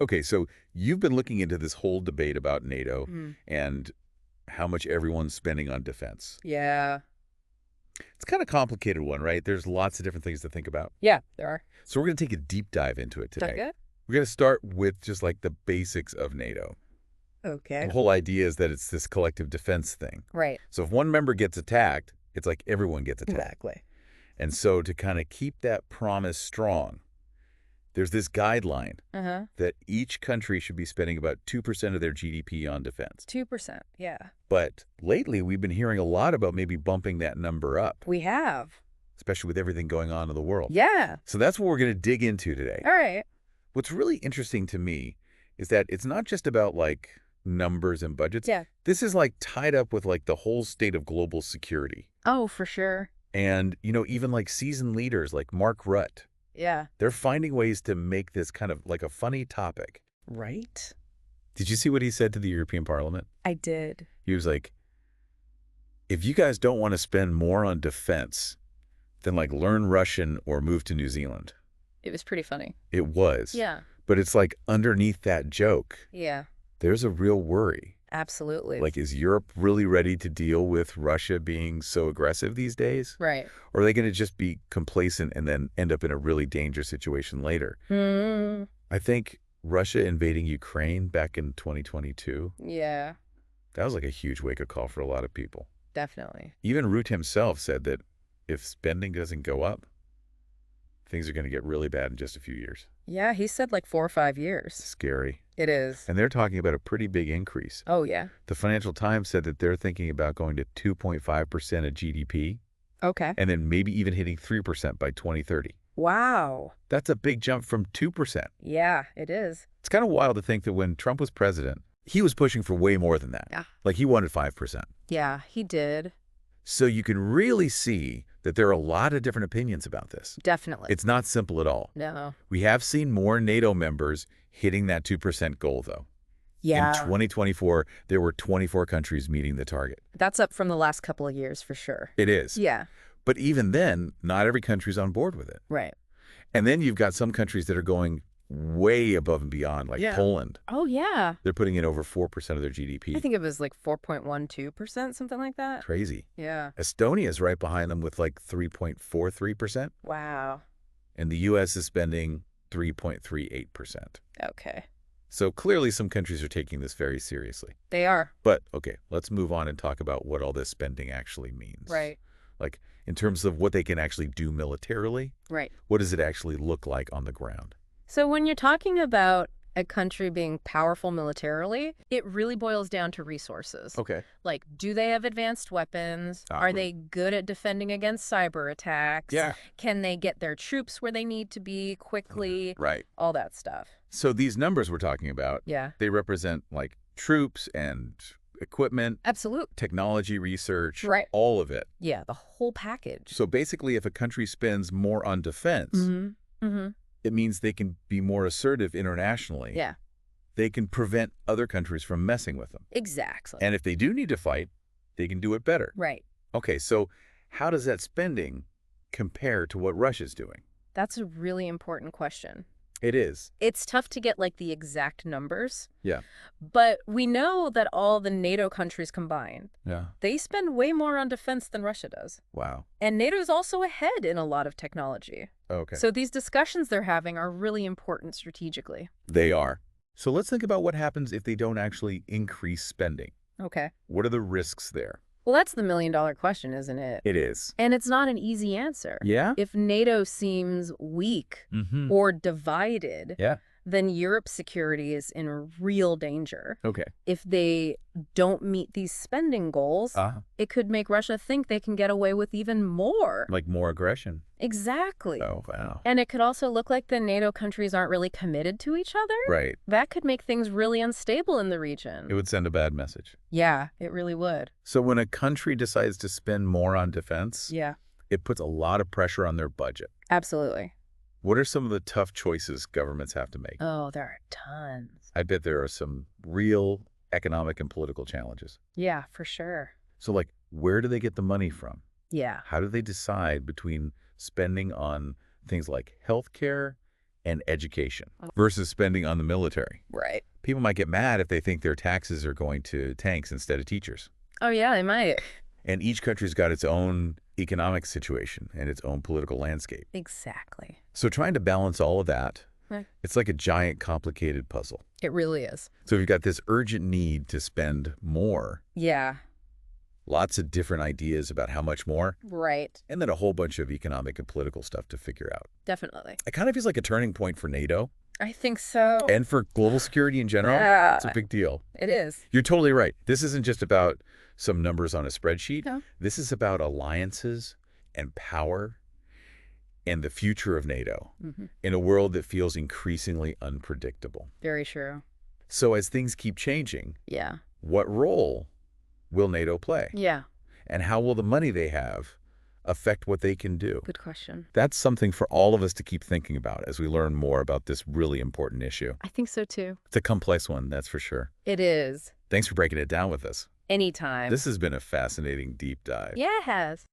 Okay, so you've been looking into this whole debate about NATO Mm. and how much everyone's spending on defense. Yeah. It's kind of a complicated one, right? There's lots of different things to think about. Yeah, there are. So we're going to take a deep dive into it today. Okay. We're going to start with just like the basics of NATO. Okay. The whole idea is that it's this collective defense thing. Right. So if one member gets attacked, it's like everyone gets attacked. Exactly. And so to kind of keep that promise strong, there's this guideline Uh-huh. that each country should be spending about 2% of their GDP on defense. 2%. Yeah. But lately, we've been hearing a lot about maybe bumping that number up, We have. especially with everything going on in the world. Yeah. So that's what we're going to dig into today. All right. What's really interesting to me is that it's not just about like numbers and budgets. Yeah. This is like tied up with like the whole state of global security. Oh, for sure. And, even like seasoned leaders like Mark Rutte, Yeah. they're finding ways to make this kind of like a funny topic. Right? Did you see what he said to the European Parliament? I did. He was like, if you guys don't want to spend more on defense, then like learn Russian or move to New Zealand. It was pretty funny. It was. Yeah. But it's like underneath that joke, Yeah. there's a real worry. Absolutely. Like, is Europe really ready to deal with Russia being so aggressive these days? Right. Or are they going to just be complacent and then end up in a really dangerous situation later? Mm. I think Russia invading Ukraine back in 2022, Yeah. that was like a huge wake-up call for a lot of people. Definitely. Even Rutte himself said that if spending doesn't go up, things are going to get really bad in just a few years. Yeah, he said like 4 or 5 years. Scary. It is. And they're talking about a pretty big increase. Oh, yeah. The Financial Times said that they're thinking about going to 2.5% of GDP Okay. and then maybe even hitting 3% by 2030. Wow. That's a big jump from 2%. Yeah, it is. It's kind of wild to think that when Trump was president, he was pushing for way more than that. Yeah. Like he wanted 5%. Yeah, he did. So you can really see that there are a lot of different opinions about this. Definitely. It's not simple at all. No. We have seen more NATO members hitting that 2% goal, though. Yeah. In 2024, there were 24 countries meeting the target. That's up from the last couple of years for sure. It is. Yeah. But even then, not every country's on board with it. Right. And then you've got some countries that are going way above and beyond, like Yeah. Poland. Oh, yeah. They're putting in over 4% of their GDP. I think it was like 4.12%, something like that. Crazy. Yeah. Estonia is right behind them with like 3.43%, Wow. and the U.S. is spending 3.38%. Okay. So clearly some countries are taking this very seriously. They are. But, okay, let's move on and talk about what all this spending actually means. Right. Like, in terms of what they can actually do militarily, Right. what does it actually look like on the ground? So when you're talking about a country being powerful militarily, it really boils down to resources. Okay. Like, do they have advanced weapons? Are Right. they good at defending against cyber attacks? Yeah. Can they get their troops where they need to be quickly? Right. All that stuff. So these numbers we're talking about, Yeah. they represent like troops and equipment, Absolute. technology research, Right. all of it. Yeah, the whole package. So basically, if a country spends more on defense, Mm-hmm. Mm-hmm. it means they can be more assertive internationally. Yeah. They can prevent other countries from messing with them. Exactly. And if they do need to fight, they can do it better. Right. Okay, so how does that spending compare to what Russia's doing? That's a really important question. It is. It's tough to get like the exact numbers. Yeah. But we know that all the NATO countries combined, Yeah. they spend way more on defense than Russia does. Wow. And NATO's also ahead in a lot of technology. Okay. So these discussions they're having are really important strategically. They are. So let's think about what happens if they don't actually increase spending. Okay. What are the risks there? Well, that's the million-dollar question, isn't it? It is. And it's not an easy answer. Yeah? If NATO seems weak Mm-hmm. or divided, Yeah. then Europe's security is in real danger. Okay. If they don't meet these spending goals, it could make Russia think they can get away with even more. Like more aggression. Exactly. Oh, wow. And it could also look like the NATO countries aren't really committed to each other. Right. That could make things really unstable in the region. It would send a bad message. Yeah, it really would. So when a country decides to spend more on defense, Yeah, it puts a lot of pressure on their budget. absolutely. What are some of the tough choices governments have to make? Oh, there are tons. I bet there are some real economic and political challenges. Yeah, for sure. So, like, where do they get the money from? Yeah. How do they decide between spending on things like healthcare and education versus spending on the military. Right. People might get mad if they think their taxes are going to tanks instead of teachers. Oh, yeah, they might. And each country's got its own economic situation and its own political landscape. Exactly. So trying to balance all of that, Right. it's like a giant, complicated puzzle. It really is. So you've got this urgent need to spend more. Yeah. Lots of different ideas about how much more. Right. And then a whole bunch of economic and political stuff to figure out. Definitely. It kind of feels like a turning point for NATO. I think so. And for global security in general. Yeah. It's a big deal. It is. You're totally right. This isn't just about some numbers on a spreadsheet. No. This is about alliances and power and the future of NATO in a world that feels increasingly unpredictable. Very true. So as things keep changing, Yeah. what role will NATO play? Yeah. And how will the money they have affect what they can do? Good question. That's something for all of us to keep thinking about as we learn more about this really important issue. I think so, too. It's a complex one, that's for sure. It is. Thanks for breaking it down with us. Anytime. This has been a fascinating deep dive. Yeah, it has.